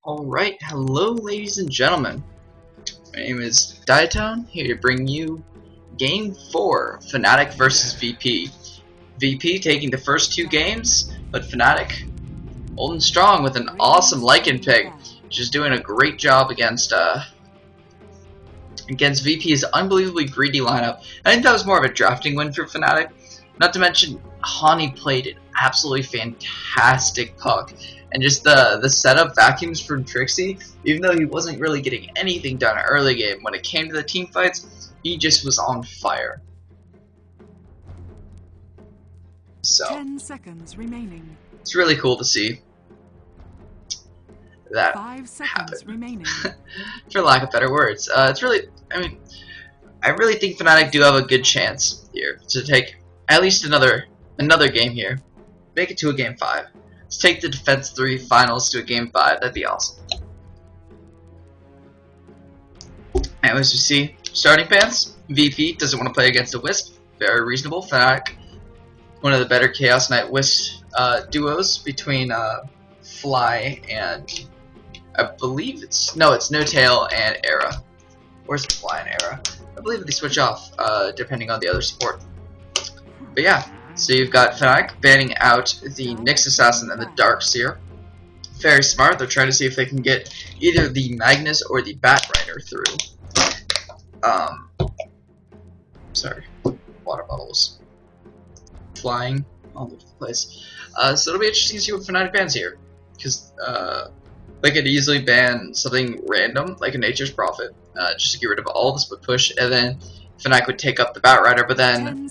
Alright, hello ladies and gentlemen. My name is Ditone, here to bring you Game 4, Fnatic versus VP. VP taking the first two games, but Fnatic holding strong with an awesome Lycan pick, just doing a great job against VP's unbelievably greedy lineup. I think that was more of a drafting win for Fnatic. Not to mention, Hani played an absolutely fantastic puck. And just the setup vacuums from Trixie, even though he wasn't really getting anything done early game, when it came to the team fights, he just was on fire. So 10 seconds remaining. It's really cool to see that 5 seconds happen. remaining. For lack of better words. It's really, I really think Fnatic do have a good chance here to take at least another game here. Make it to a game 5. Let's take the Defense 3 finals to a game 5. That'd be awesome. And as you see, starting fans, VP doesn't want to play against a Wisp. Very reasonable. Fnatic, one of the better Chaos Knight Wisp duos between Fly and I believe it's No Tail and Era. Where's Fly and Era? I believe they switch off depending on the other support. But yeah. So you've got Fnatic banning out the Nyx Assassin and the Darkseer. Very smart. They're trying to see if they can get either the Magnus or the Bat Rider through. Sorry, water bottles flying all over the place. So it'll be interesting to see what Fnatic bans here, because they could easily ban something random like a Nature's Prophet, just to get rid of all the split push, and then Fnatic would take up the Bat Rider, but then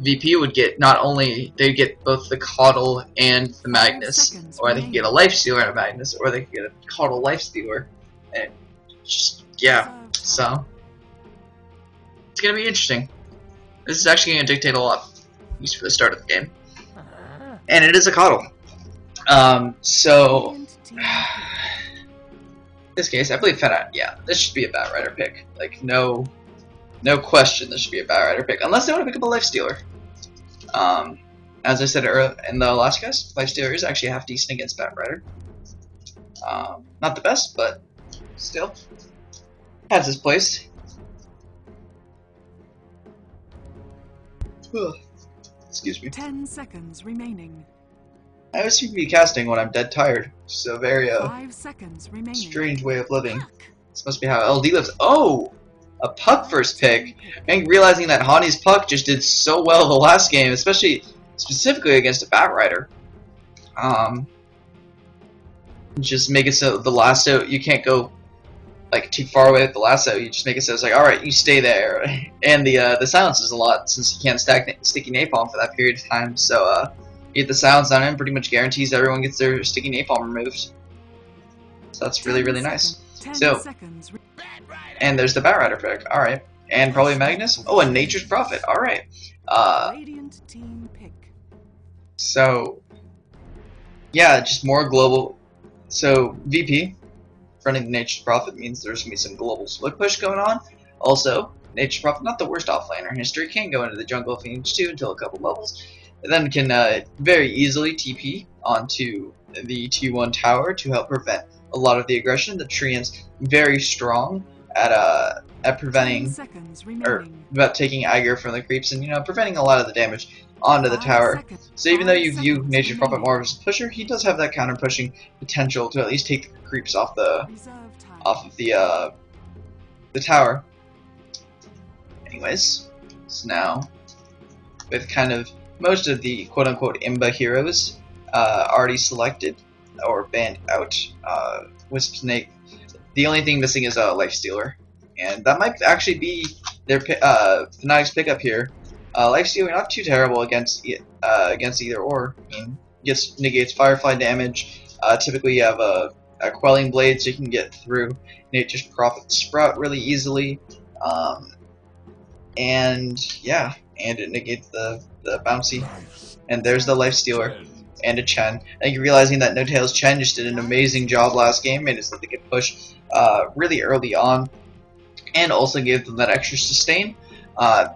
VP would get they'd get both the Coddle and the Magnus, or they could get a Lifestealer and a Magnus, or they could get a Coddle Lifestealer, and just, yeah, so it's gonna be interesting. This is actually gonna dictate a lot, at least for the start of the game, and it is a Coddle. So in this case, I believe Fnatic, yeah, this should be a Bat Rider pick, like no question, this should be a Bat Rider pick, unless they want to pick up a Lifestealer. As I said earlier in the last cast, Lifestealer is actually half decent against Bat Rider. Not the best, but still has its place. Excuse me. 10 seconds remaining. I always seem to be casting when I'm dead tired. It's a very 5 seconds remaining. strange way of living. This must be how LD lives. Oh! A puck first pick. And realizing that Hani's puck just did so well the last game, specifically against a Bat Rider. Just make it so the lasso, you can't go like too far away with the lasso. You just make it so it's like, alright, you stay there. And the silence is a lot, since you can't stack sticky napalm for that period of time. So you get the silence on him, pretty much guarantees everyone gets their sticky napalm removed. So that's really, really nice. So, and there's the Bat Rider pick. Alright. And probably Magnus. Oh, and Nature's Prophet. Alright. So, yeah, just more global. So, VP, running the Nature's Prophet, means there's going to be some global split push going on. Also, Nature's Prophet, not the worst offlaner in history, can go into the jungle if he needs to until a couple levels. And then can very easily TP onto the T1 tower to help prevent a lot of the aggression. The Treant's very strong at preventing, or about taking aggro from the creeps and, preventing a lot of the damage onto the tower. So even though you view Nature's Prophet more as a pusher, he does have that counter pushing potential to at least take the creeps off of the tower. Anyways, so now with kind of most of the quote-unquote Imba heroes already selected or banned out, Wisp Snake, the only thing missing is a Lifestealer, and that might actually be their Fnatic's pickup here. Lifestealer, not too terrible against either or. Negates Firefly damage. Typically you have a Quelling Blade, so you can get through Nature's Prophet Sprout really easily. And yeah, and it negates the bouncy. And there's the Lifestealer and a Chen. I think realizing that No Tail's Chen just did an amazing job last game, made it so they could push really early on, and also gave them that extra sustain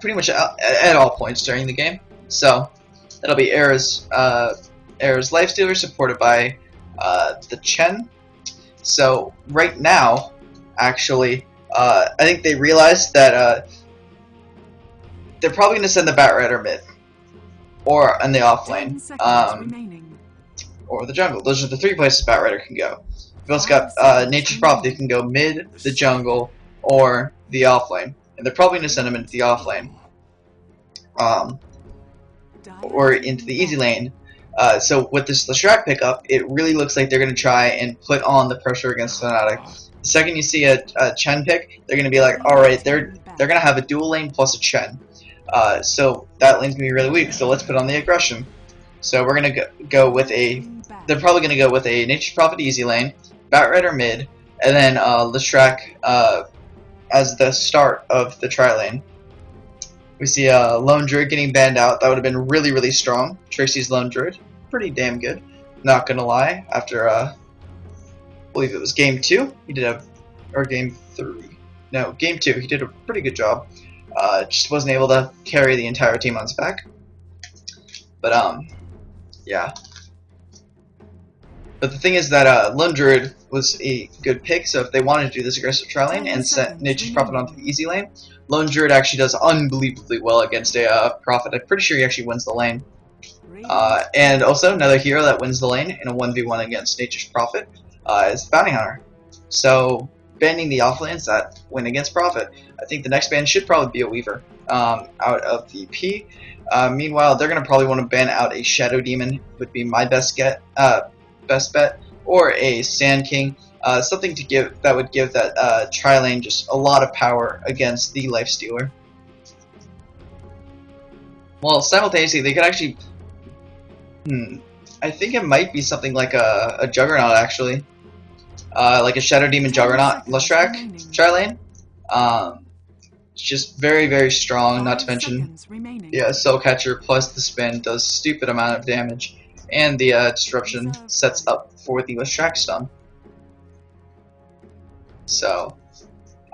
pretty much at all points during the game. So that'll be Era's Lifestealer, supported by the Chen. So right now, actually, I think they realized that they're probably going to send the Bat Rider mid, or in the off lane, or the jungle. Those are the three places Bat Rider can go. We've also got Nature's Prophet. They can go mid, the jungle, or the off lane, and they're probably going to send him into the off lane, or into the easy lane. So with this Leshrac pickup, it really looks like they're going to try and put on the pressure against Fnatic. The second you see a Chen pick, they're going to be like, alright, they're going to have a dual lane plus a Chen. So that lane's going to be really weak, so let's put on the aggression. So we're going to go with they're probably going to go with a Nature's Prophet easy lane, Bat Rider mid, and then Leshrac as the start of the tri lane. We see Lone Druid getting banned out. That would have been really, really strong. Trixie's Lone Druid. Pretty damn good. Not gonna lie. After, I believe it was game 2. He did or game 3. No, game 2. He did a pretty good job. Just wasn't able to carry the entire team on his back. But, yeah. But the thing is that Lone Druid was a good pick, so if they wanted to do this aggressive tri lane and set Nature's Prophet onto the easy lane, Lone Druid actually does unbelievably well against a Prophet. I'm pretty sure he actually wins the lane. And also, another hero that wins the lane in a 1v1 against Nature's Prophet is Bounty Hunter. So, banning the offlanes that win against Prophet, I think the next ban should probably be a Weaver out of VP. Meanwhile, they're going to probably want to ban out a Shadow Demon, would be my best bet, or a Sand King. Something to give that would give that tri lane just a lot of power against the Lifestealer. Well, simultaneously, they could actually. I think it might be something like a Juggernaut, actually. Like a Shadow Demon Juggernaut Leshrac tri lane. It's just very, very strong, not to mention. Yeah, Soul Catcher plus the spin does stupid amount of damage. And the disruption sets up for the Leshrac stun. So,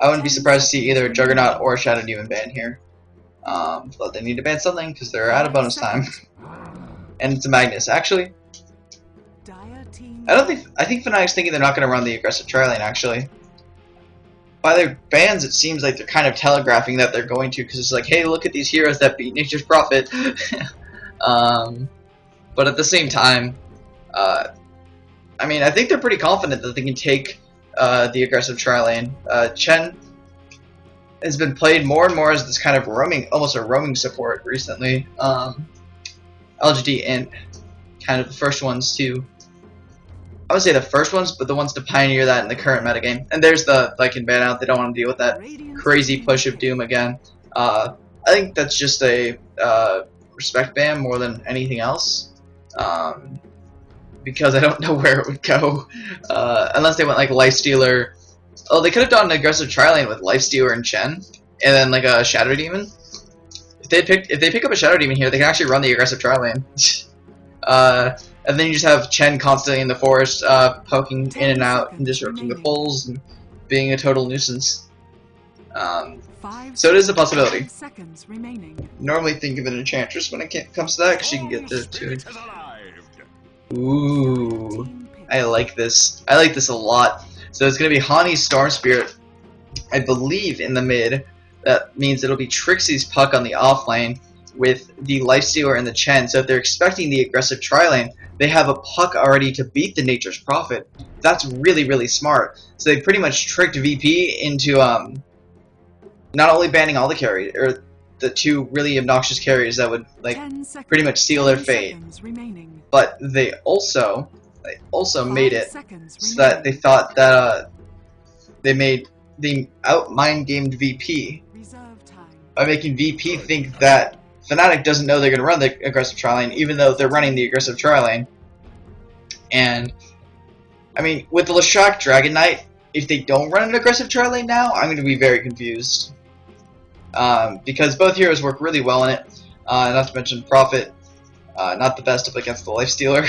I wouldn't be surprised to see either a Juggernaut or a Shadow Demon ban here. But they need to ban something because they're out of bonus time. And it's a Magnus. Actually, I think Fnatic's thinking they're not going to run the aggressive tri lane, actually. By their bans, it seems like they're kind of telegraphing that they're going to, because it's like, hey, look at these heroes that beat Nature's Prophet. But at the same time, I mean, I think they're pretty confident that they can take the aggressive tri lane. Chen has been played more and more as this kind of roaming, almost a roaming support recently. LGD and kind of the first ones to, I would say the first ones, but the ones to pioneer that in the current metagame. And there's the Lycan ban out. They don't want to deal with that crazy push of Doom again. I think that's just a respect ban more than anything else. Because I don't know where it would go, unless they went like Lifestealer. Oh, they could have done an aggressive tri lane with Lifestealer and Chen, and then like a Shadow Demon. If they pick up a Shadow Demon here, they can actually run the aggressive tri lane. And then you just have Chen constantly in the forest, poking in and out and disrupting the pulls and being a total nuisance. So it is a possibility. Normally think of an Enchantress when it comes to that, because she can get the two. Ooh, I like this. I like this a lot. So it's going to be Hani Storm Spirit, I believe, in the mid. That means it'll be Trixie's Puck on the off lane with the Lifestealer and the Chen. So if they're expecting the aggressive tri lane, they have a Puck already to beat the Nature's Prophet. That's really, really smart. So they pretty much tricked VP into not only banning all the carries, or the two really obnoxious carries that would like pretty much seal their fate, but they also made it so that they thought that they out-mind gamed VP by making VP think that Fnatic doesn't know they're going to run the aggressive tri lane, even though they're running the aggressive tri lane. And I mean, with the Leshrac Dragon Knight, if they don't run an aggressive tri lane now, I'm going to be very confused. Because both heroes work really well in it. Not to mention Prophet, not the best up against the Lifestealer.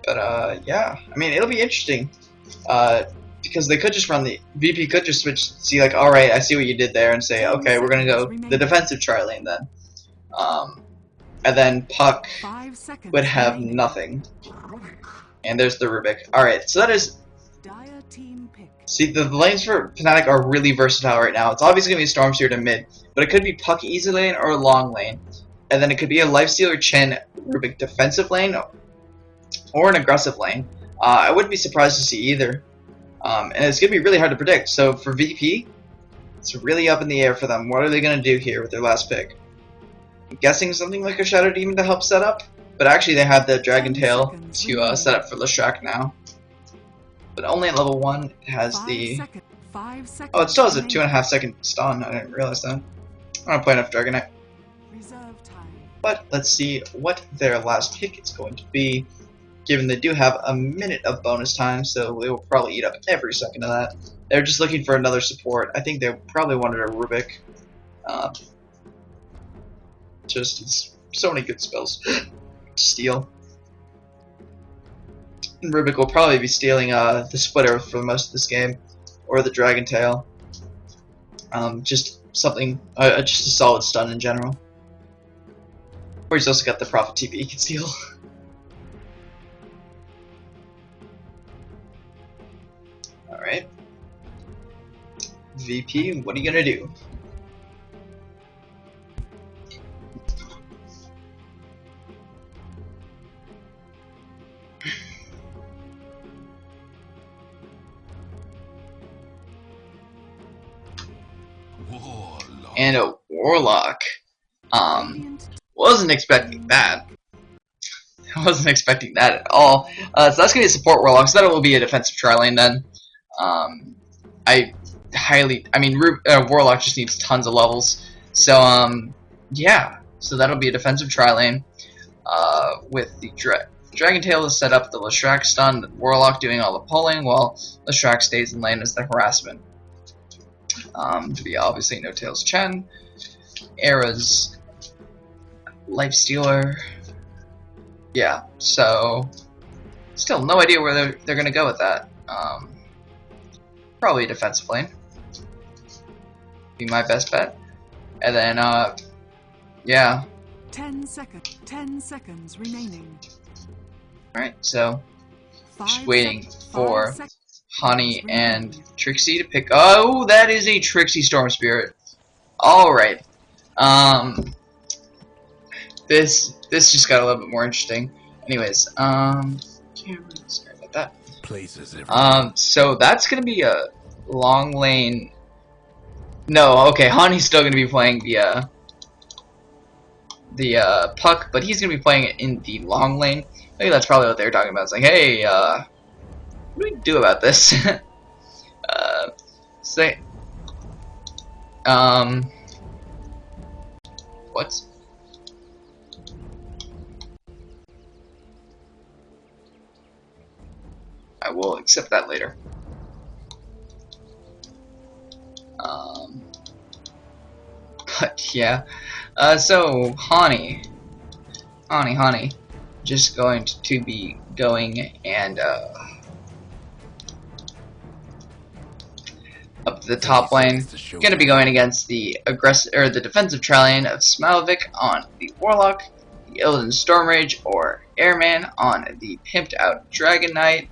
But yeah, I mean, it'll be interesting. Because they could just run the VP could just switch, see like, all right, I see what you did there, and say, okay, we're gonna go the defensive tri lane then. And then Puck would have nothing. And there's the Rubik. Alright, so that is... Dire team pick. See, the lanes for Fnatic are really versatile right now. It's obviously going to be Storm Spirit and mid, but it could be Puck easy lane or long lane. And then it could be a Lifestealer Chen Rubik defensive lane or an aggressive lane. I wouldn't be surprised to see either. And it's going to be really hard to predict. So for VP, it's really up in the air for them. What are they going to do here with their last pick? I'm guessing something like a Shadow Demon to help set up. But actually they have the Dragon Tail to set up for Leshrac now. But only at level 1 it has the... 5 seconds. Oh, it still has a 2.5 second stun. I didn't realize that. I don't play enough Dragonite. Reserve time. But let's see what their last pick is going to be. Given they do have a minute of bonus time, so they will probably eat up every second of that. They're just looking for another support. I think they probably wanted a Rubik. Just it's so many good spells. Steal. And Rubik will probably be stealing the Splitter for most of this game, or the Dragon Tail. Just something, just a solid stun in general. Or he's also got the Prophet TP he can steal. Alright. VP, what are you gonna do? And a Warlock. Wasn't expecting that. I wasn't expecting that at all. So that's gonna be a support Warlock, so that will be a defensive tri-lane then. Warlock just needs tons of levels. So yeah. So that'll be a defensive tri-lane. With the Dragon Tail is set up the Leshrac stun, the Warlock doing all the pulling, while Leshrac stays in lane as the harassment. To be obviously No Tails Chen, Era's Lifestealer. Yeah, so still no idea where they're gonna go with that. Probably a defensive lane. Be my best bet. And then yeah. 10 seconds remaining. Alright, so just waiting for Honey and Trixie to pick. Oh, that is a Trixie Storm Spirit. Alright. This just got a little bit more interesting. Anyways, sorry about that. So that's gonna be a long lane. No, okay, Honey's still gonna be playing the Puck, but he's gonna be playing it in the long lane. I think that's probably what they were talking about. It's like, hey, what do we do about this? What? I will accept that later. But yeah, so Honey, just going to be going and up to the top lane. Going to be going against the the defensive tri-lane of Smilovic on the Warlock, the Illidan Stormrage or Airman on the pimped out Dragon Knight,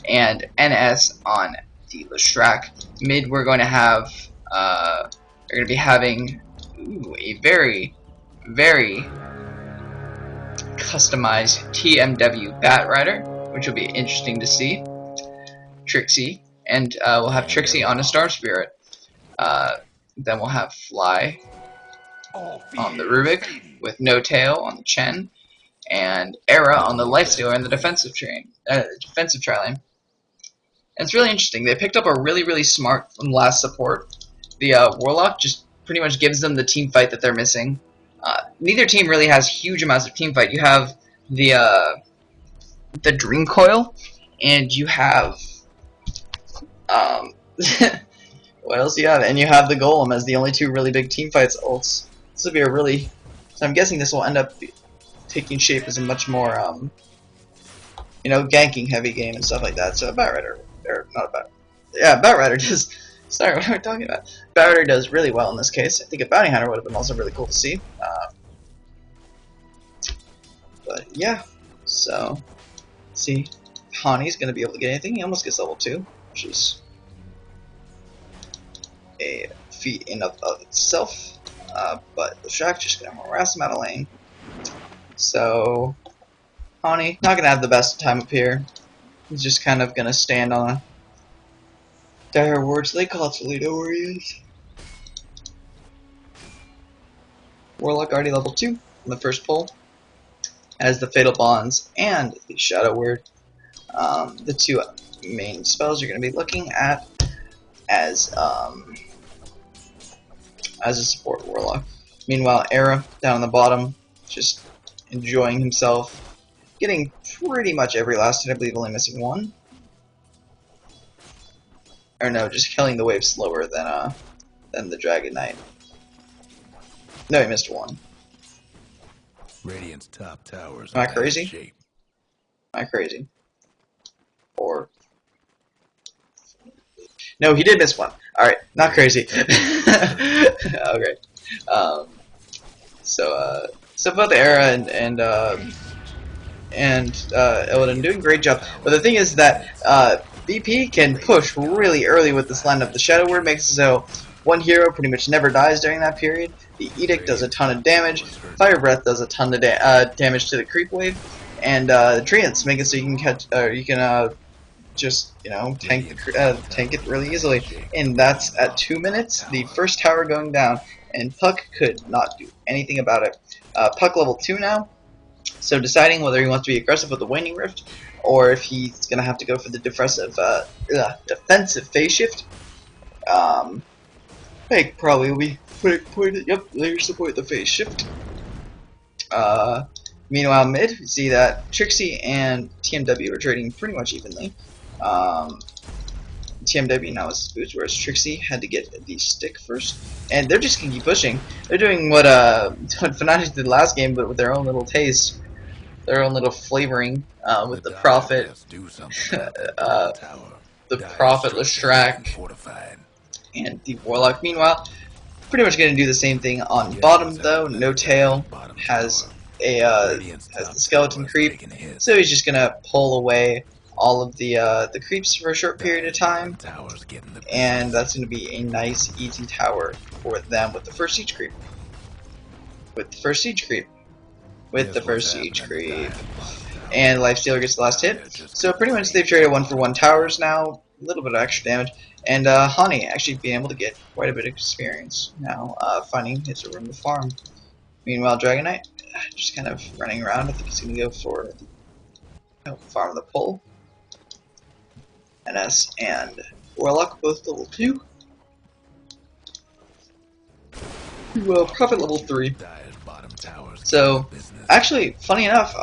and NS on the Leshrac. Mid, we're going to have we're going to be having a very customized TMW Batrider, which will be interesting to see. Trixie, and we'll have Trixie on a Star Spirit. Then we'll have Fly on the Rubik, with No Tail on the Chen, and Era on the Lifestealer and the defensive tri-lane. And it's really interesting. They picked up a really smart last support. The Warlock just pretty much gives them the team fight that they're missing. Neither team really has huge amounts of team fight. You have the Dream Coil, and you have what else do you have? And you have the Golem as the only two really big team fights ults. This will be a really... So I'm guessing this will end up taking shape as a much more ganking heavy game and stuff like that. So a Batrider, or not a Bat. Yeah, Batrider does. Sorry, what am I talking about? Batrider does really well in this case. I think a Bounty Hunter would have been also really cool to see. But yeah, so let's see. Tawny's going to be able to get anything. He almost gets level 2, which is a feat in of itself. But the Shack's just going to harass him out of lane. So, Tawny, not going to have the best time up here. He's just kind of going to stand on a dire words. They call it Toledo where he is. Warlock already level 2 in the first pull. As the Fatal Bonds and the Shadow Word. The two main spells you're going to be looking at as a support Warlock. Meanwhile, Era down on the bottom, just enjoying himself, getting pretty much every last hit. I believe only missing one. Or no, just killing the wave slower than the Dragon Knight. No, he missed one. Radiant's top towers. Am I crazy? Am I crazy? Or no, he did miss one. All right, not crazy. Okay. So both Era and Illidan doing a great job. But the thing is that VP can push really early with this lineup. The Shadow Word makes it so one hero pretty much never dies during that period. The Edict does a ton of damage. Fire Breath does a ton of damage to the creep wave, and the Treants make it so you can catch, just tank it really easily. And that's at 2 minutes. The first tower going down, and Puck could not do anything about it. Puck level 2 now, so deciding whether he wants to be aggressive with the Waning Rift, or if he's gonna have to go for the defensive phase shift. Hey, probably will be pointed. Yep, there's the point. The phase shift. Meanwhile, mid, we see that Trixie and TMW are trading pretty much evenly. TMW now has boots, whereas Trixie had to get the stick first, and they're just gonna keep pushing. They're doing what Fnatic did last game, but with their own little taste, their own little flavoring with the Prophet, the Prophet Leshrac, and the Warlock. Meanwhile, pretty much gonna do the same thing on bottom though. No Tail has the skeleton creep, so he's just gonna pull away all of the creeps for a short period of time, and that's gonna be a nice easy tower for them with the first siege creep. And Lifestealer gets the last hit. So pretty much they've traded 1-for-1 towers now, a little bit of extra damage, and Hani actually being able to get quite a bit of experience now, finding his room to farm. Meanwhile, Dragon Knight just kind of running around. I think he's gonna go for farm the pull. NS and Warlock both level 2. Well, Prophet level 3. So, actually, funny enough,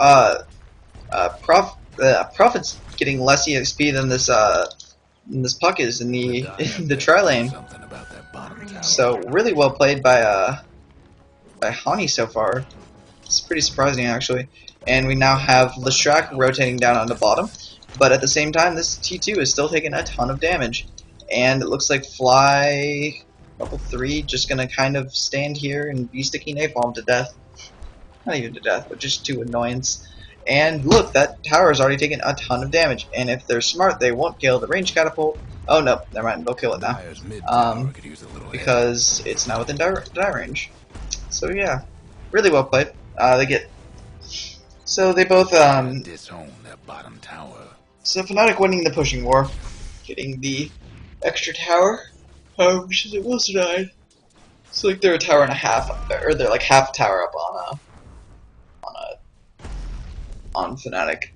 Prophet's getting less EXP than this Puck is in the tri lane. So, really well played by Hani so far. It's pretty surprising actually. And we now have Leshrac rotating down on the bottom, but at the same time, this T2 is still taking a ton of damage. And it looks like Fly level 3 just gonna kind of stand here and be sticking napalm to death. Not even to death, but just to annoyance. And look, that tower has already taken a ton of damage. And if they're smart, they won't kill the range catapult. Oh no, never mind, they'll kill it now. Because it's now within die range. So yeah, really well played. So they both So Fnatic winning the pushing war, getting the extra tower. Which is almost died. It's like they're a tower and a half, or they're like half a tower up on Fnatic.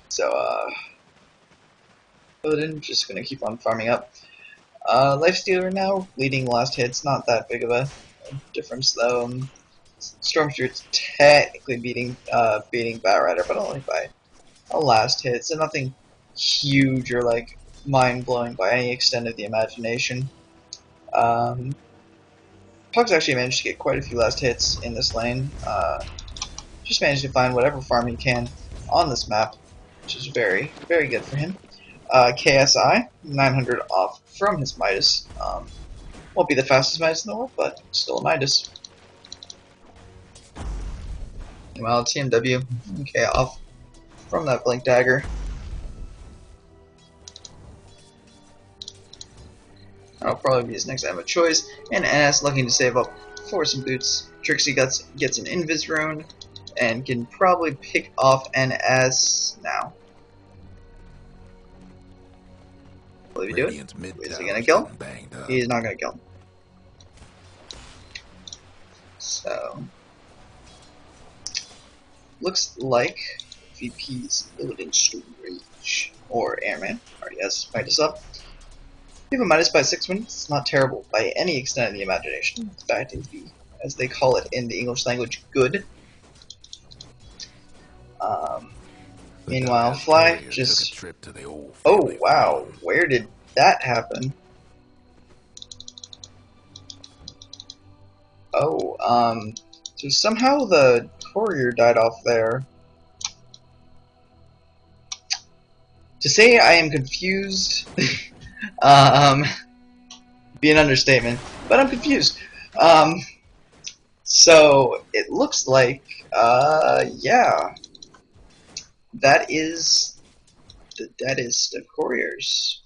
So Odin just gonna keep on farming up. Lifestealer now leading last hits, not that big of a difference though. Stormstreet's technically beating Batrider, but only by a last hit, so nothing huge or like mind-blowing by any extent of the imagination. Puck's actually managed to get quite a few last hits in this lane. Just managed to find whatever farm he can on this map, which is very, very good for him. KSI, 900 off from his Midas. Won't be the fastest Midas in the world, but still a Midas. Well, TMW, okay, off from that blink dagger. That'll probably be his next item of choice. And NS looking to save up for some boots. Trixie gets an invis rune and can probably pick off NS now. Will he do it? Is he gonna kill? He's not gonna kill him. So looks like VP's building storage or airman already has spiked us up. We have a minus by 6 minutes. It's not terrible by any extent of the imagination. In fact, it's the, as they call it in the English language, good. Meanwhile, Fly just... Oh, wow. Where did that happen? Oh, so somehow the courier died off there. To say I am confused... be an understatement, but I'm confused. So it looks like, yeah, that is the deadest of couriers.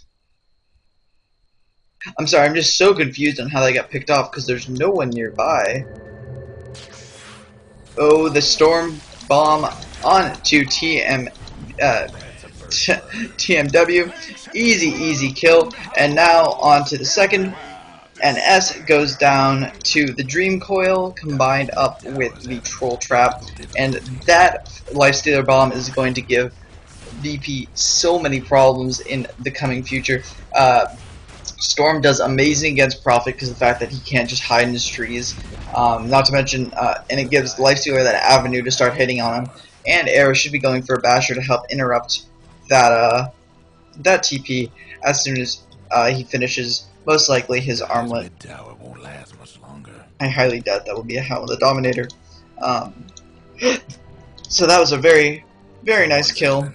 I'm sorry, I'm just so confused on how they got picked off because there's no one nearby. Oh, the storm bomb onto TMW, easy kill, and now on to the second, and S goes down to the Dream Coil combined up with the Troll Trap, and that Lifestealer Bomb is going to give VP so many problems in the coming future. Storm does amazing against Prophet because of the fact that he can't just hide in his trees, not to mention, and it gives Lifestealer that avenue to start hitting on him, and Arrow should be going for a Basher to help interrupt that that TP as soon as he finishes most likely his armlet. I highly doubt that will be a Howl of the Dominator. So that was a very nice kill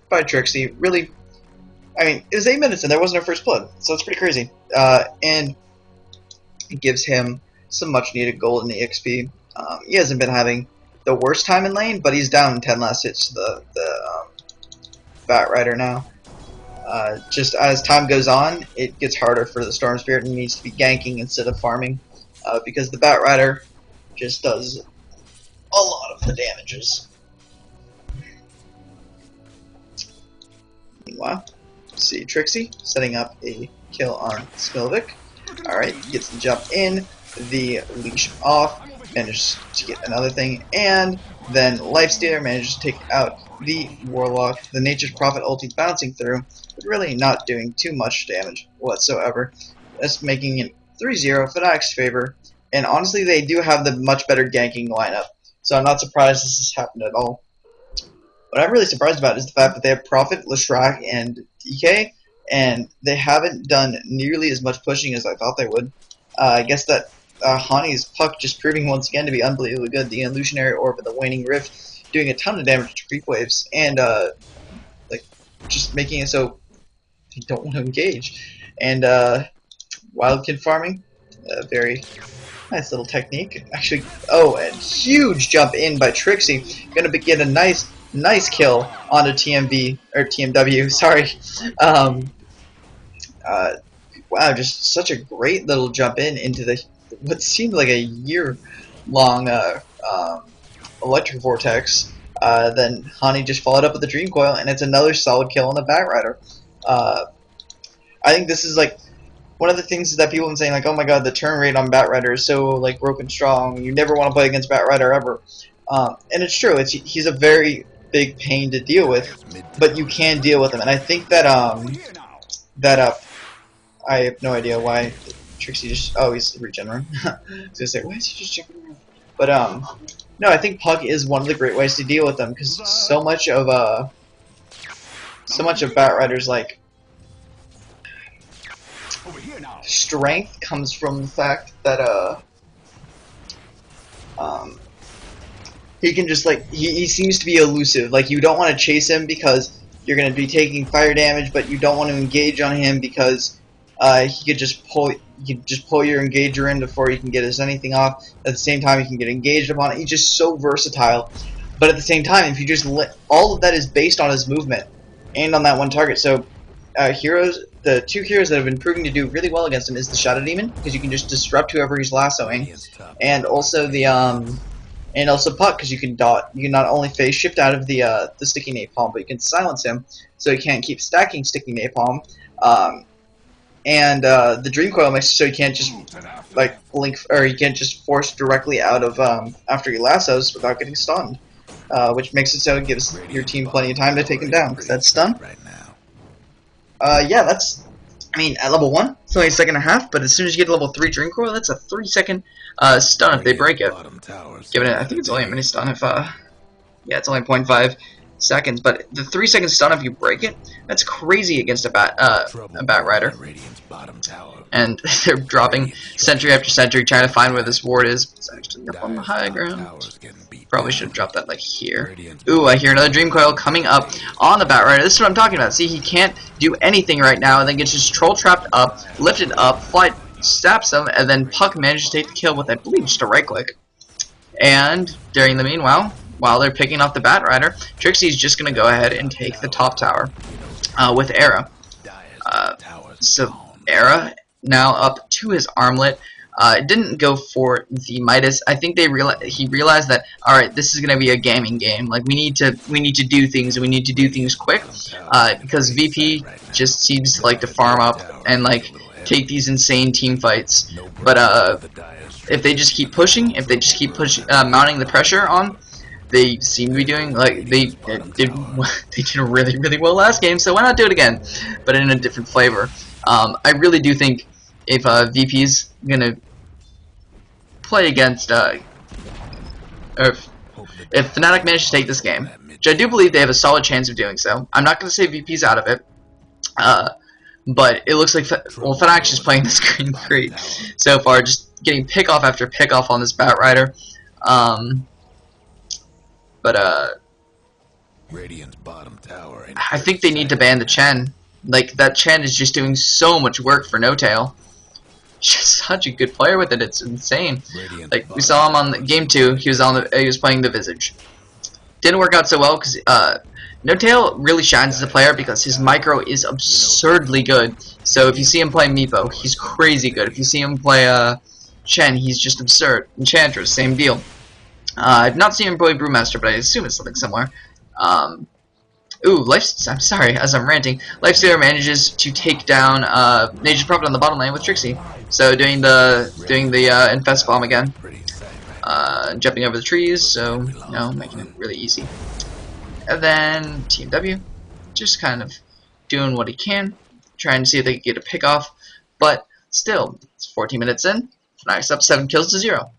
by Trixie. Really, I mean, it was 8 minutes and there wasn't a first blood, so it's pretty crazy. And it gives him some much needed gold in the XP. He hasn't been having the worst time in lane, but he's down 10 last hits to the Bat Rider now. Just as time goes on, it gets harder for the Storm Spirit and needs to be ganking instead of farming, because the Bat Rider just does a lot of the damages. Meanwhile, see Trixie setting up a kill on Spilvic. Alright, gets the jump in, the leash off, manages to get another thing, and then Lifestealer manages to take out the Warlock. The Nature's Prophet ulti bouncing through, but really not doing too much damage whatsoever. That's making it 3-0 Fnatic's favor, and honestly they do have the much better ganking lineup, so I'm not surprised this has happened at all. What I'm really surprised about is the fact that they have Prophet, Leshrac, and DK, and they haven't done nearly as much pushing as I thought they would. I guess that Hani's Puck just proving once again to be unbelievably good. The Illusionary Orb and the Waning Rift doing a ton of damage to creep waves, and like just making it so they don't want to engage. And Wildkin farming, a very nice little technique. Actually, oh, a huge jump in by Trixie, gonna get a nice kill onto TMW. Sorry. Wow, just such a great little jump into the what seemed like a year-long electric vortex. Then Hani just followed up with the Dream Coil, and it's another solid kill on the Bat Rider. I think this is like one of the things that people have been saying, like, oh my god, the turn rate on Bat Rider is so like broken strong. You never want to play against Bat Rider ever. And it's true. He's a very big pain to deal with, but you can deal with him. And I think that I have no idea why Trixie just... Oh, he's regenerating. I was gonna say, why is he just jumping around? But, no, I think Puck is one of the great ways to deal with them, because so much of Bat Rider's, like, strength comes from the fact that, he can just, like, he seems to be elusive. Like, you don't want to chase him because you're going to be taking fire damage, but you don't want to engage on him because he could just pull. You could just pull your engager in before you can get his anything off. At the same time, you can get engaged upon it. He's just so versatile. But at the same time, if you just let all of that is based on his movement and on that one target. So the two heroes that have been proving to do really well against him is the Shadow Demon, because you can just disrupt whoever he's lassoing, and also the Puck, because you can not only phase shift out of the sticky napalm, but you can silence him so he can't keep stacking sticky napalm. And the Dream Coil makes it so you can't just like blink, or you can't just force directly out of after he lassos without getting stunned, which makes it so it gives your team plenty of time to take him down, because that's stun. Yeah, that's. I mean, at level 1, it's only a second and a half, but as soon as you get to level 3 Dream Coil, that's a 3-second stun if they break it. Given it, I think it's only a mini stun if, yeah, it's only 0.5 seconds, but the 3-second stun if you break it, that's crazy against a Bat Rider. And they're dropping sentry after sentry, trying to find where this ward is. It's actually up on the high ground. Probably should have dropped that like here. Ooh, I hear another Dream Coil coming up on the Bat Rider. This is what I'm talking about. See, he can't do anything right now, and then gets just troll trapped up, lifted up, flight stabs him, and then Puck manages to take the kill with, I believe, just a right click. And during the meanwhile, while they're picking off the Bat Rider, Trixie's just going to go ahead and take the top tower with Era. So Era now up to his armlet. Didn't go for the Midas. I think he realized that, all right, this is gonna be a gaming game. Like we need to do things, and we need to do things quick, because VP just seems to like to farm up and like take these insane team fights. But if they just keep pushing, mounting the pressure on, they seem to be doing like they did really well last game. So why not do it again, but in a different flavor? I really do think if VP's gonna play against, or if Fnatic manages to take this game, which I do believe they have a solid chance of doing so. I'm not gonna say VP's out of it, but it looks like Fnatic's just playing this game great so far, just getting pick off after pick off on this Bat Rider. Radiant's bottom tower. I think they need to ban the Chen. Like, that Chen is just doing so much work for No Tail. She's such a good player with it, it's insane. Like, we saw him on the game 2, he was playing the Visage. Didn't work out so well because No Tail really shines as a player because his micro is absurdly good. So if you see him play Meepo, he's crazy good. If you see him play Chen, he's just absurd. Enchantress, same deal. I've not seen him play Brewmaster, but I assume it's something similar. I'm sorry, as I'm ranting, Lifestealer manages to take down Nature's Prophet on the bottom lane with Trixie. So doing the Infest Bomb again. Jumping over the trees, so making it really easy. And then Team W, just kind of doing what he can, trying to see if they can get a pick off, but still, it's 14 minutes in, Fnatic's up 7 kills to 0.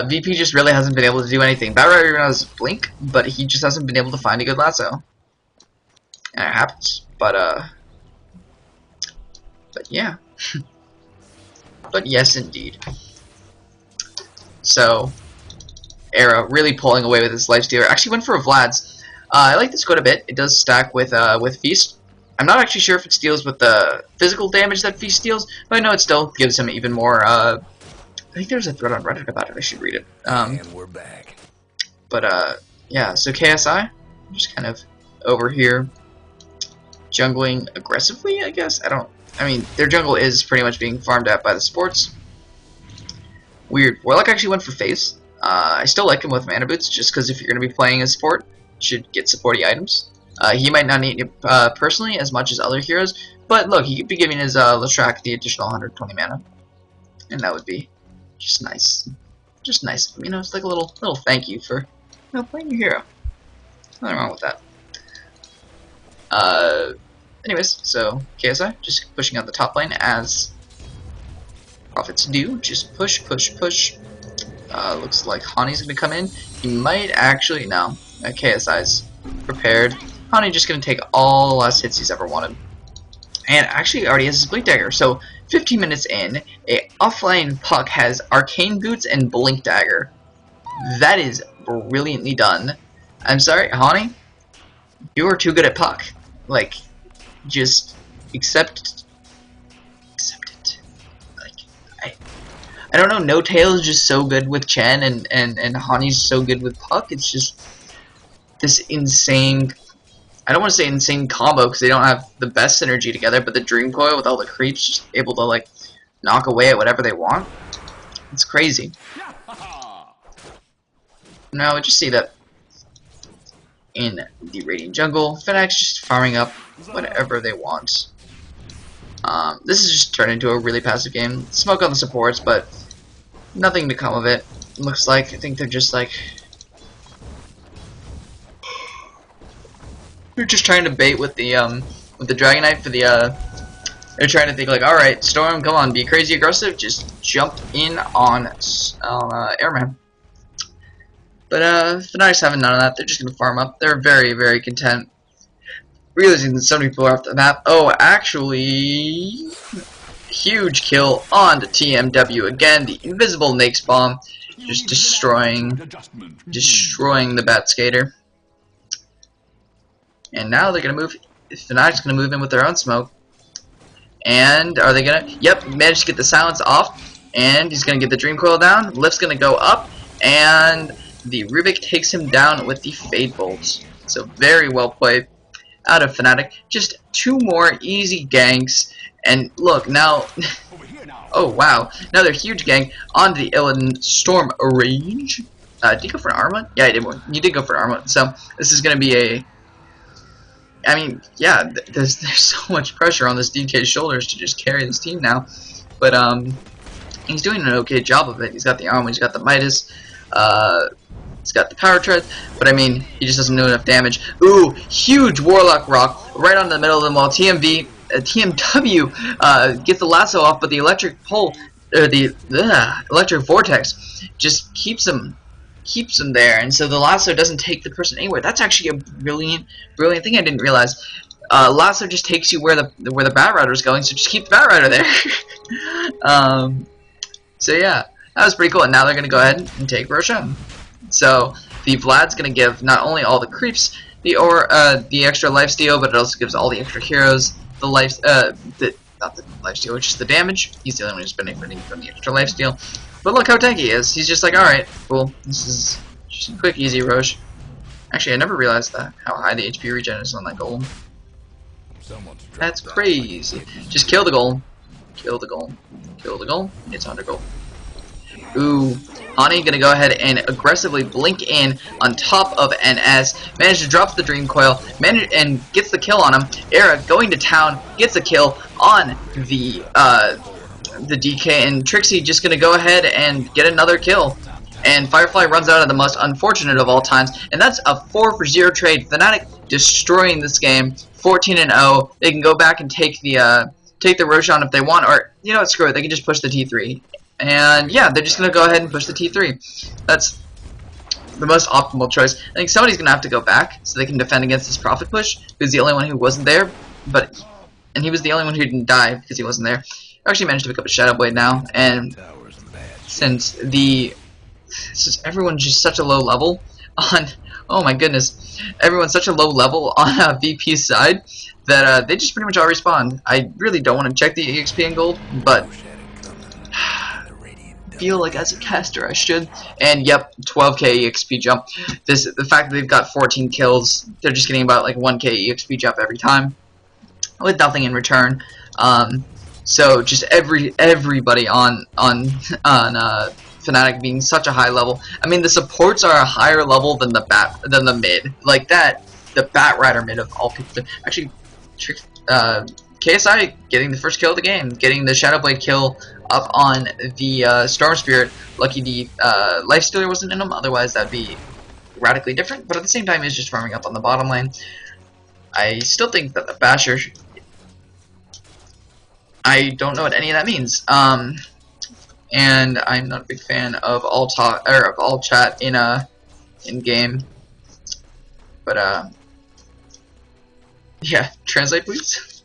VP just really hasn't been able to do anything. Bat Rider has Blink, but he just hasn't been able to find a good lasso. And it happens, but yeah. But yes, indeed. So, Era really pulling away with his Lifestealer. Actually went for a Vlad's. I like this quite a bit. It does stack with Feast. I'm not actually sure if it deals with the physical damage that Feast deals, but I know it still gives him even more. I think there's a thread on Reddit about it. I should read it. And we're back. But yeah. So KSI, I'm just kind of over here, jungling aggressively. I guess I mean, their jungle is pretty much being farmed out by the supports. Weird. Warlock actually went for Phase. I still like him with Mana Boots, just because if you're going to be playing a support, you should get supporty items. He might not need it personally as much as other heroes, but look, he could be giving his Leshrac the additional 120 mana, and that would be just nice. Just nice. You know, it's like a little thank you for playing your hero. Nothing wrong with that. Anyways, so KSI just pushing out the top lane as Prophets do. Just push, push, push. Looks like Hani's gonna come in. He might actually KSI's prepared. Hani just gonna take all the last hits he's ever wanted, and actually already has his Blink Dagger. So 15 minutes in, a offlane Puck has Arcane Boots and Blink Dagger. That is brilliantly done. I'm sorry, Hani, you are too good at Puck. Like, just accept it. Like I don't know. No Tail is just so good with Chen, and Hani's so good with Puck. It's just this insane. I don't want to say insane combo because they don't have the best synergy together, but the Dream Coil with all the creeps just able to like knock away at whatever they want. It's crazy. Now we just see that in the Radiant jungle, Fnatic's just farming up whatever they want. This is just turned into a really passive game. Smoke on the supports, but nothing to come of it. Looks like I think they're just like they're just trying to bait with the Dragon Knight for the they're trying to think like, all right, Storm, come on, be crazy aggressive, just jump in on Airman. But Fnatic's having none of that. They're just gonna farm up. They're very, very content. Realizing that so many people are off the map. Oh, actually, huge kill on the TMW again. The invisible Nake's bomb, just destroying the Bat Skater. And now they're gonna move. Fnatic's gonna move in with their own smoke. And are they gonna? Yep, managed to get the silence off. And he's gonna get the Dream Coil down. Lift's gonna go up, and the Rubik takes him down with the Fade Bolts. So very well played out of Fnatic. Just 2 more easy ganks, and look now. Oh wow! Another huge gank on the Illidan Storm range. Did you go for an armlet? Yeah, I did. You did go for an armlet. So this is gonna be a. I mean, yeah, there's so much pressure on this DK's shoulders to just carry this team now, but he's doing an okay job of it. He's got the armor, he's got the Midas, he's got the power tread, but I mean, he just doesn't do enough damage. Ooh, huge Warlock Rock right on the middle of them while TMW gets the lasso off, but the electric pole, or the electric vortex, just keeps him there, and so the lasso doesn't take the person anywhere. That's actually a brilliant thing I didn't realize. Lasso just takes you where the Bat Rider is going, so just keep the Bat Rider there. So yeah, that was pretty cool. And now they're gonna go ahead and take Roshan. So the Vlad's gonna give not only all the creeps the extra lifesteal, but it also gives all the extra heroes the life not the lifesteal, which is the damage. He's the only one who's benefiting from the extra lifesteal. But look how tanky he is. He's just like, alright, cool. This is just a quick, easy Rosh. Actually, I never realized that, how high the HP regen is on that golem. That's crazy. Just kill the golem. Kill the golem. Kill the golem. It's under gold. Ooh. Hani gonna go ahead and aggressively blink in on top of NS. Managed to drop the Dream Coil. And gets the kill on him. Era going to town. Gets a kill on the DK, and Trixie just gonna go ahead and get another kill, and Firefly runs out of the most unfortunate of all times, and that's a 4-for-0 trade. Fnatic destroying this game, 14-0. They can go back and take the Roshan if they want, or you know what, screw it, they can just push the T3, and yeah, they're just gonna go ahead and push the T3. That's the most optimal choice. I think somebody's gonna have to go back so they can defend against this Prophet push, because the only one who wasn't there, and he was the only one who didn't die because he wasn't there. Actually managed to pick up a Shadow Blade now, and since everyone's just such a low level on, oh my goodness, everyone's such a low level on VP's side that they just pretty much all respawn. I really don't want to check the EXP and gold, but feel like as a caster I should. And yep, 12k EXP jump. The fact that they've got 14 kills, they're just getting about like 1k EXP jump every time with nothing in return. So just everybody on Fnatic being such a high level. I mean, the supports are a higher level than the mid. Like that, the Bat Rider mid of all people. Actually, KSI getting the first kill of the game, getting the Shadow Blade kill up on the Storm Spirit. Lucky the Lifestealer wasn't in him. Otherwise, that'd be radically different. But at the same time, he's just farming up on the bottom lane. I still think that the Basher. I don't know what any of that means. And I'm not a big fan of all talk or of all chat in game. But yeah, translate please.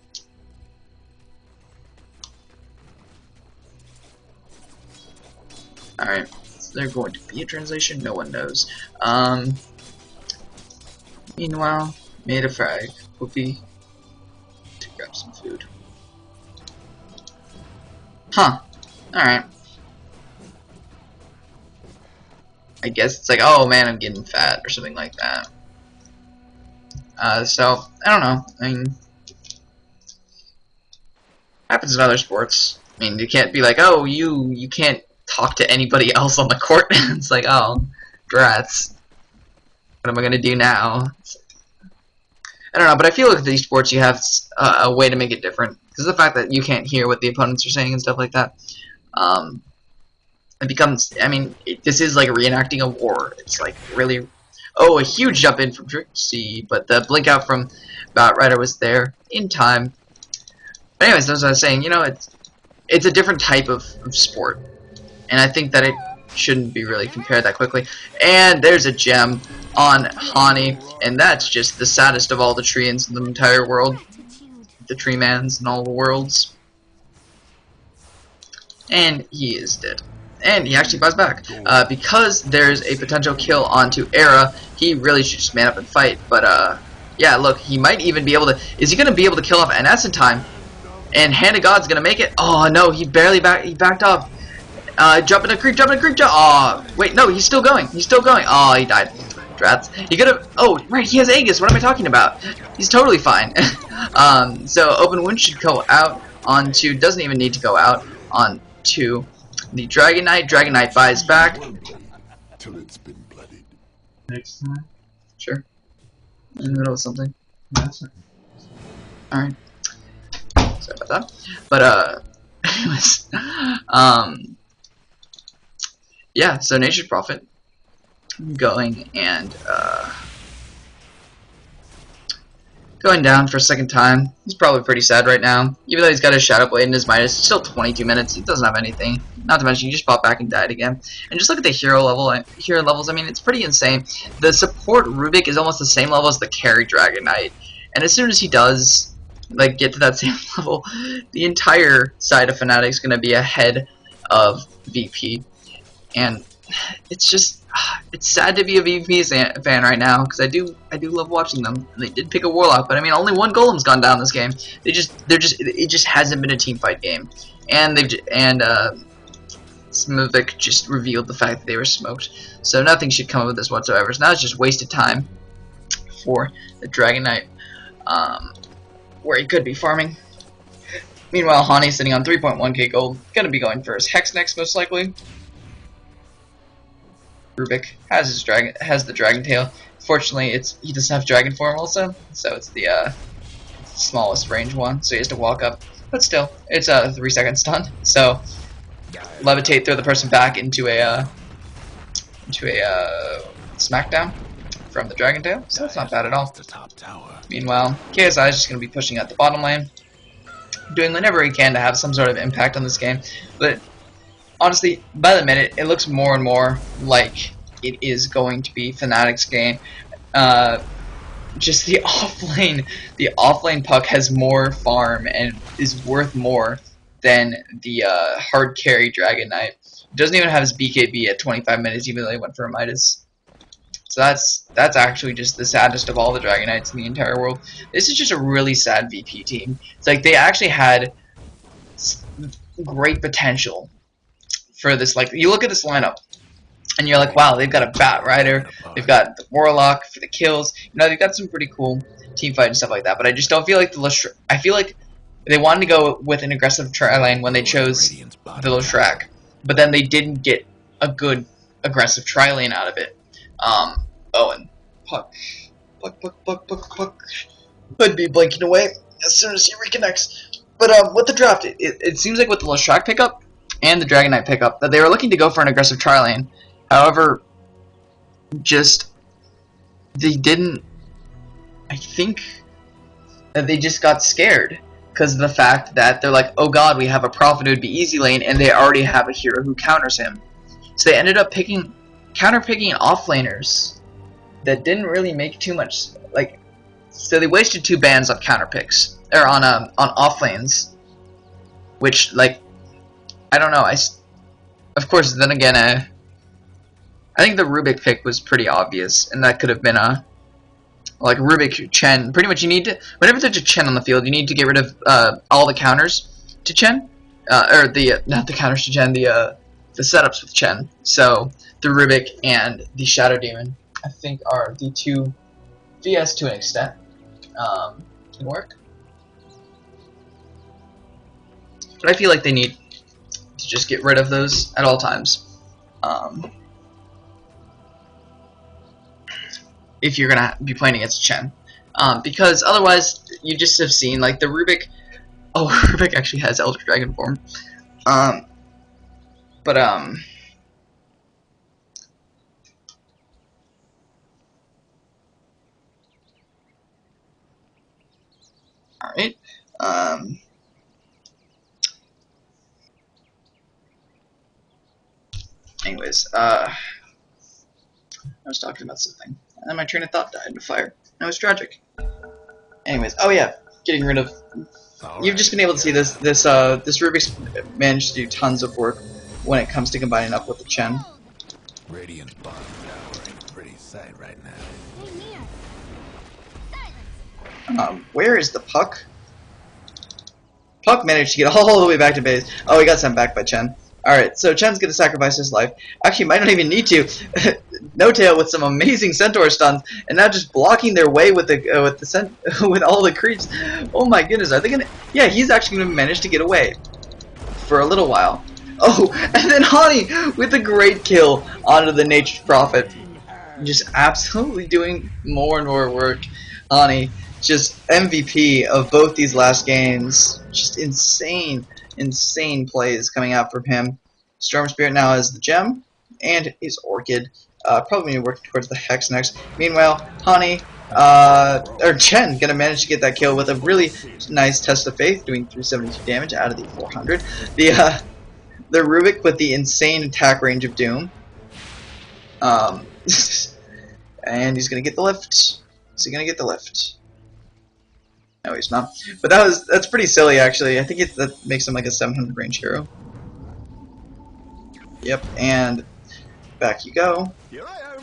All right, is there going to be a translation? No one knows. Meanwhile, made a frag. Whoopee to grab some food. Huh. Alright. I guess it's like, oh man, I'm getting fat or something like that. So, I don't know. I mean, happens in other sports. I mean, you can't be like, oh, you can't talk to anybody else on the court. It's like, oh, drats. What am I gonna do now? I don't know, but I feel like with these sports you have a way to make it different. Because the fact that you can't hear what the opponents are saying and stuff like that, it becomes, I mean, this is like reenacting a war. It's like really, oh, a huge jump in from Trixie, but the blink out from Reidy was there in time. But anyways, as I was saying, you know, it's a different type of sport. And I think that it shouldn't be really compared that quickly. And there's a gem on Hani, and that's just the saddest of all the treants in the entire world. The tree mans and all the worlds. And he is dead. And he actually buys back. Because there's a potential kill onto Era, he really should just man up and fight. But, yeah, look, he might even be able to... Is he going to be able to kill off NS in time? And Hand of God's going to make it? Oh, no, he backed off. Jump in a creep, oh, wait, no, he's still going. Oh, he died. Drats. He could have... Oh, right, he has Aegis. What am I talking about? He's totally fine. So, Open Wound should go out onto... Doesn't even need to go out onto... The Dragon Knight. Dragon Knight buys back. Till it's been bloodied. Next time. Sure. In the middle of something. That's it. Alright. Sorry about that. But, anyways. Yeah, so Nature's Prophet. Going and, going down for a second time. He's probably pretty sad right now. Even though he's got his Shadow Blade in his Midas, it's still 22 minutes. He doesn't have anything. Not to mention, he just popped back and died again. And just look at the hero levels. I mean, it's pretty insane. The support Rubik is almost the same level as the carry Dragon Knight. And as soon as he does, like, get to that same level, the entire side of Fnatic is going to be ahead of VP. And it's just... It's sad to be a VP fan right now because I do love watching them. And they did pick a Warlock, but I mean only one Golem's gone down this game. It just hasn't been a team fight game, and Smoovik just revealed the fact that they were smoked. So nothing should come of this whatsoever. So now it's just wasted time for the Dragon Knight, where he could be farming. Meanwhile, Hani's sitting on 3.1k gold, gonna be going for his Hex next most likely. Rubik has the Dragon Tail. Fortunately, he doesn't have Dragon Form also, so it's the smallest range one, so he has to walk up. But still, it's a 3-second stun. So levitate, throw the person back into a smackdown from the Dragon Tail. So that's not bad at all. Meanwhile, KSI is just going to be pushing out the bottom lane, doing whatever he can to have some sort of impact on this game, but. Honestly, by the minute, it looks more and more like it is going to be Fnatic's game. Just the offlane puck has more farm and is worth more than the hard carry Dragon Knight. Doesn't even have his BKB at 25 minutes, even though he went for a Midas. So that's actually just the saddest of all the Dragon Knights in the entire world. This is just a really sad VP team. It's like they actually had great potential. For this, like, you look at this lineup, and you're like, wow, they've got a Bat Rider, they've got the Warlock for the kills, you know, they've got some pretty cool team fight and stuff like that, but I just don't feel like I feel like they wanted to go with an aggressive tri-lane when they chose the Leshrac, but then they didn't get a good aggressive tri-lane out of it. Oh, and Puck could be blinking away as soon as he reconnects. But with the draft, it seems like with the Leshrac pickup, and the Dragon Knight pickup, that they were looking to go for an aggressive tri-lane. However, they didn't. I think that they just got scared because of the fact that they're like, oh god, we have a Prophet who would be easy lane, and they already have a hero who counters him. So they ended up counter-picking offlaners that didn't really make too much. Like, so they wasted 2 bans on counter picks or on offlanes, which like. I don't know. Of course, then again, I think the Rubik pick was pretty obvious, and that could have been like Rubik Chen. Pretty much, you need to whenever there's a Chen on the field, you need to get rid of all the counters to Chen, or the not the counters to Chen, the setups with Chen. So the Rubik and the Shadow Demon, I think, are the two VS to an extent can work. But I feel like they need to just get rid of those at all times. If you're gonna be playing against Chen, because otherwise you just have seen like the Rubik. Oh, Rubik actually has Elder Dragon form. Alright. Anyways, I was talking about something, and then my train of thought died in a fire. That was tragic. Anyways, oh yeah, getting rid of. You've just been able to see this Rubik's managed to do tons of work when it comes to combining up with the Chen. Radiant's bottom tower ain't a pretty sight right now. Where is the Puck? Puck managed to get all the way back to base. Oh, he got sent back by Chen. Alright, so Chen's gonna sacrifice his life. Actually, might not even need to. No Tail with some amazing Centaur stuns, and now just blocking their way with the with all the creeps. Oh my goodness, are they gonna? Yeah, he's actually gonna manage to get away for a little while. Oh, and then Hani with a great kill onto the Nature's Prophet, just absolutely doing more and more work. Hani, just MVP of both these last games. Just insane plays coming out from him. Storm Spirit now has the gem and his Orchid. Probably working towards the Hex next. Meanwhile, Hani, or Chen, gonna manage to get that kill with a really nice Test of Faith, doing 372 damage out of the 400. The Rubik with the insane attack range of Doom. And he's gonna get the lift. Is he gonna get the lift? No, he's not. But that's pretty silly, actually. I think that makes him like a 700 range hero. Yep, and back you go. Here I am.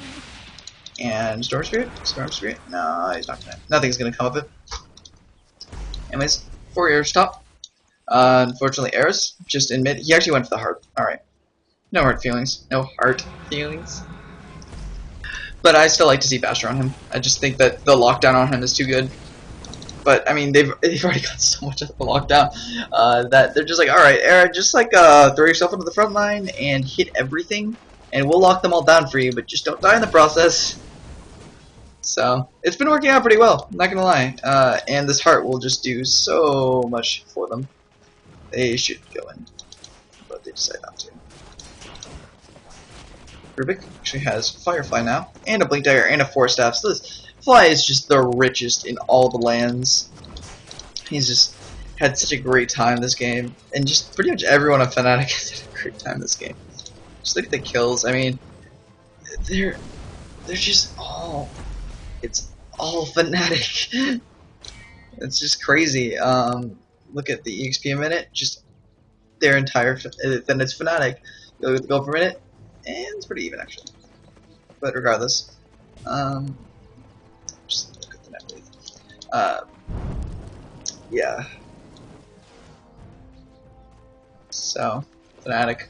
And Storm Spirit? Storm Spirit? No, he's not gonna. Nothing's gonna come of it. Anyways, 4 airs top. Unfortunately, Eris just in mid. He actually went for the heart. Alright. No hard feelings. No heart feelings. But I still like to see faster on him. I just think that the lockdown on him is too good. But I mean, they've already got so much of the lockdown that they're just like, all right, Era, just like throw yourself into the front line and hit everything, and we'll lock them all down for you. But just don't die in the process. So it's been working out pretty well. I'm not gonna lie. And this heart will just do so much for them. They should go in, but they decide not to. Rubik actually has Firefly now, and a Blink Dagger, and a Force Staff. So this Fly is just the richest in all the lands. He's just had such a great time this game, and just pretty much everyone on Fnatic has had a great time this game. Just look at the kills. I mean, they're just all. It's all Fnatic. It's just crazy. Look at the EXP a minute. Just their entire. Then it's Fnatic. Go per minute, and it's pretty even actually. But regardless, just look at the net worth. Yeah. So Fnatic.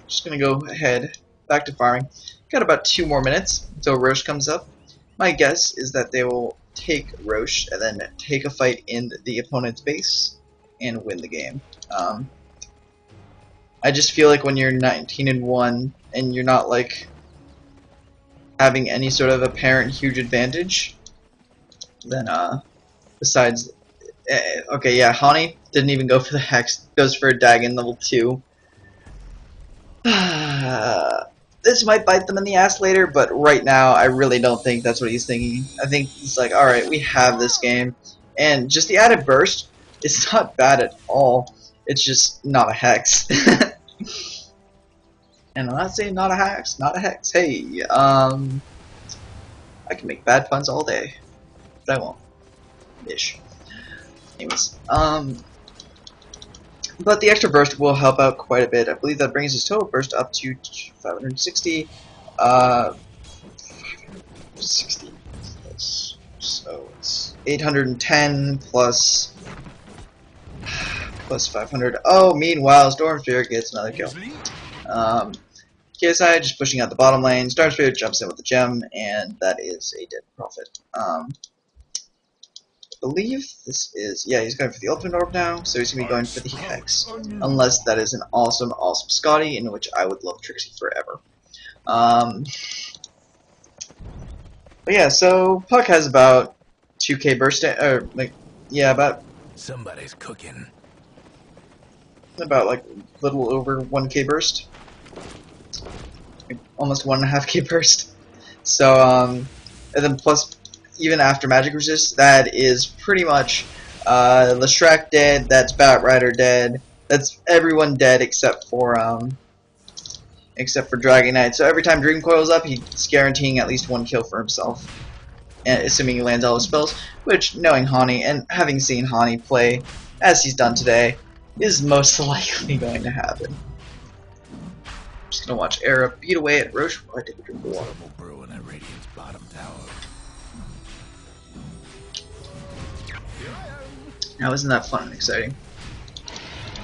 Just gonna go ahead back to farming. Got about 2 more minutes until Roche comes up. My guess is that they will take Roche and then take a fight in the opponent's base and win the game. I just feel like when you're 19-1 and you're not like having any sort of apparent huge advantage, then besides, okay, yeah, Hani didn't even go for the Hex, goes for a Dagon level 2. This might bite them in the ass later, but right now I really don't think that's what he's thinking. I think he's like, alright, we have this game. And just the added burst, it's not bad at all. It's just not a Hex. And I'm not saying not a Hex, not a Hex. Hey, I can make bad puns all day. But I won't. Ish. Anyways, but the extra burst will help out quite a bit. I believe that brings his total burst up to 560. 60. So it's 810 plus. plus 500. Oh, meanwhile, Storm Spirit gets another kill. KSI just pushing out the bottom lane. Storm Spirit jumps in with the gem, and that is a dead Prophet. I believe this is, yeah, he's going for the Ultimate Orb now, so he's going to be going for the Hex. Unless that is an awesome, awesome Scotty, in which I would love Trixie forever. But yeah, so Puck has about 2k burst, or like, yeah, about Somebody's cooking. like a little over 1k burst, like almost 1.5k burst. So and then plus even after magic resist, that is pretty much Lestrak dead. That's Batrider dead. That's everyone dead except for Dragon Knight. So every time Dream Coil's up, he's guaranteeing at least one kill for himself, and assuming he lands all his spells, which, knowing Hani and having seen Hani play as he's done today, is most likely going to happen. Just gonna watch Era beat away at Roche while I take a drink of water. Trouble brewing at Radiant's bottom tower. Now isn't that fun and exciting?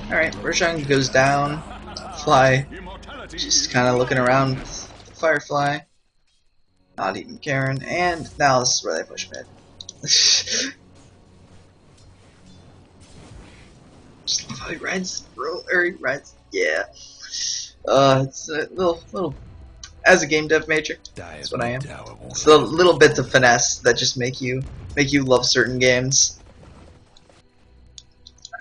Alright, Roshan goes down. Fly just kind of looking around with the Firefly, not even caring, and now this is where they push mid. Just love how he rides, yeah. It's a little, as a game dev major, that's what I am. It's the little bits of finesse that just make you love certain games.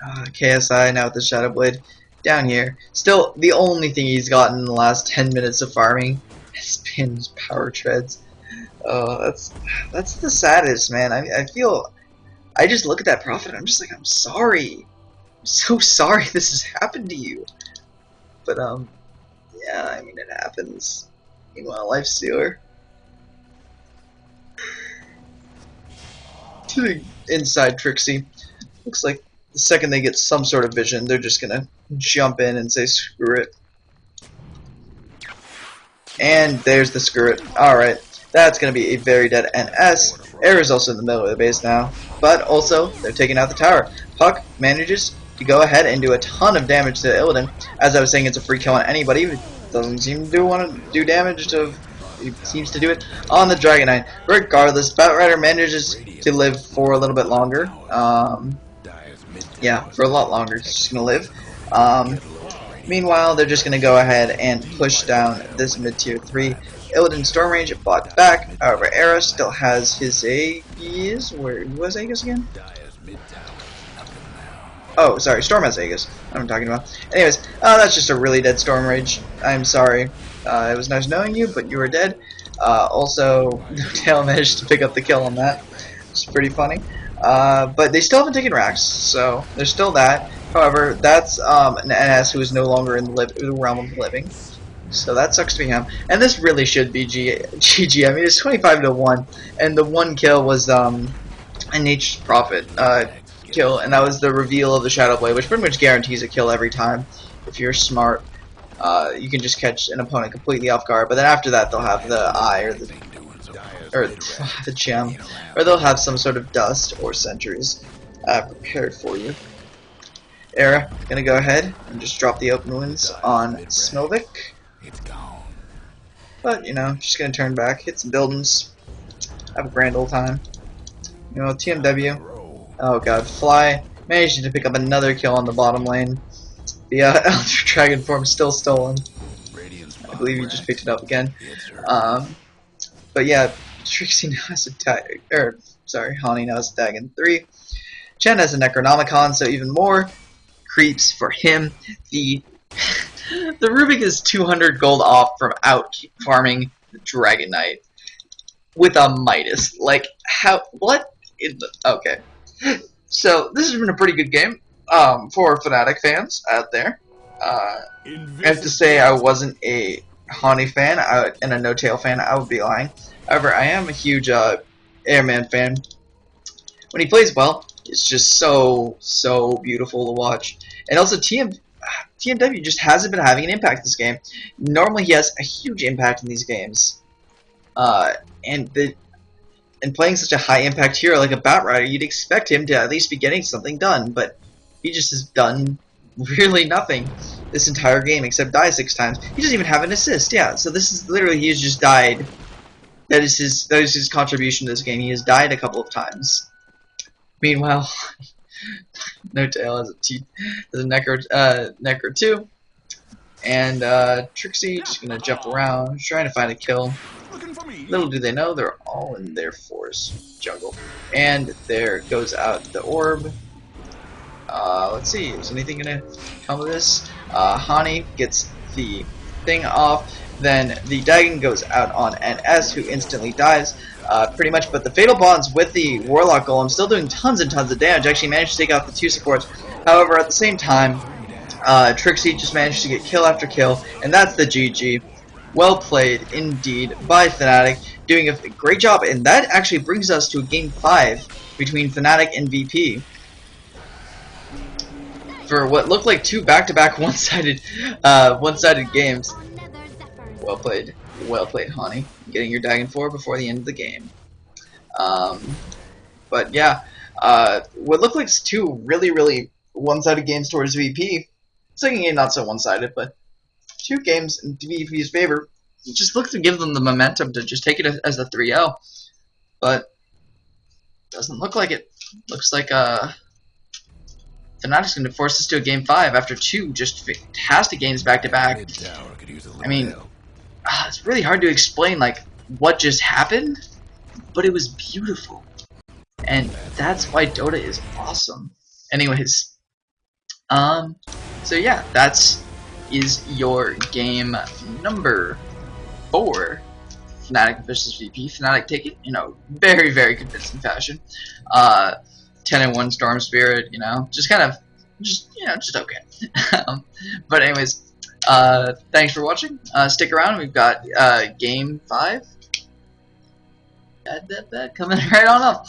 KSI now with the Shadow Blade down here. Still, the only thing he's gotten in the last 10 minutes of farming has been power treads. That's the saddest, man. I feel, I just look at that Prophet and I'm just like, I'm sorry. I'm so sorry this has happened to you. But, yeah, I mean, it happens. Meanwhile, Life Stealer. To the inside Trixie. Looks like the second they get some sort of vision, they're just gonna jump in and say screw it. And there's the screw it. Alright, that's gonna be a very dead NS. Air is also in the middle of the base now, but also they're taking out the tower. Puck manages to go ahead and do a ton of damage to Illidan. As I was saying, it's a free kill on anybody. It doesn't seem to want to do damage to. He seems to do it on the Dragon Knight. Regardless, Batrider manages to live for a little bit longer. Yeah, for a lot longer. It's just gonna live. Meanwhile, they're just gonna go ahead and push down this mid tier 3. Illidan Storm Range bought back. However, Era still has his Aegis. Where was Aegis again? Oh, sorry, Storm has Aegis. What I'm talking about. Anyways, that's just a really dead Storm Rage. I'm sorry. It was nice knowing you, but you were dead. Also, Tail managed to pick up the kill on that. It's pretty funny. But they still haven't taken Rax, so there's still that. However, that's an NS who is no longer in the realm of the living. So that sucks to be him. And this really should be GG. I mean, it's 25-1, and the one kill was a Nature's Prophet kill, and that was the reveal of the Shadow Blade, which pretty much guarantees a kill every time. If you're smart, you can just catch an opponent completely off guard. But then after that, they'll have the eye or the gem, or they'll have some sort of dust or sentries prepared for you. Era gonna go ahead and just drop the open wounds on Smovic. But you know, just gonna turn back, hit some buildings, have a grand old time. You know, TMW. Oh god, Fly managed to pick up another kill on the bottom lane. The Elder Dragon form still stolen. I believe he just picked it up again. But yeah, Trixie now has a tag, or sorry, Hani now has a tag in 3. Chen has a Necronomicon, so even more creeps for him. The Rubik is 200 gold off from out farming the Dragon Knight with a Midas. Like, how? What? Okay. So this has been a pretty good game for Fnatic fans out there. I have to say I wasn't a Hani fan and a No Tail fan. I would be lying. However, I am a huge Airman fan. When he plays well, it's just so beautiful to watch. And also TMW just hasn't been having an impact this game. Normally he has a huge impact in these games. And playing such a high impact hero like a Batrider, you'd expect him to at least be getting something done, but He just has done really nothing this entire game except die 6 times. He doesn't even have an assist. Yeah, so this is literally he has just died. That is his contribution to this game. He has died a couple of times. Meanwhile, No Tail has a Necro 2. And Trixie just gonna jump around, trying to find a kill. Little do they know, they're all in their forest jungle. And there goes out the orb. Let's see, is anything gonna come of this? Hani gets the thing off. Then the Dagon goes out on NS, who instantly dies, pretty much. But the Fatal Bonds with the Warlock Golem still doing tons and tons of damage. Actually managed to take out the 2 supports. However, at the same time, Trixie just managed to get kill after kill, and that's the GG. Well played indeed by Fnatic, doing a great job, and that actually brings us to game 5 between Fnatic and VP. For what looked like 2 back-to-back one-sided games. Well played, Hani. Getting your Dagon 4 before the end of the game. But yeah, what looked like 2 really one-sided games towards VP. Second game not so one-sided, but 2 games in VP's favor. It just looked to give them the momentum to just take it as a 3-0. But doesn't look like it. Looks like Fnatic's going to force us to a game 5 after 2 just fantastic games back-to-back. I mean, it's really hard to explain like what just happened, but it was beautiful. And that's why Dota is awesome. Anyways, so yeah, that is your game number 4. Fnatic versus VP. Fnatic take it, very convincing fashion. 10-1 Storm Spirit, just okay. But anyways, thanks for watching. Stick around. We've got game 5. Coming right on up.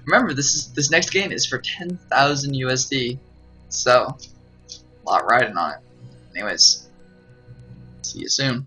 Remember, this next game is for 10,000 USD. So, a lot riding on it. Anyways, see you soon.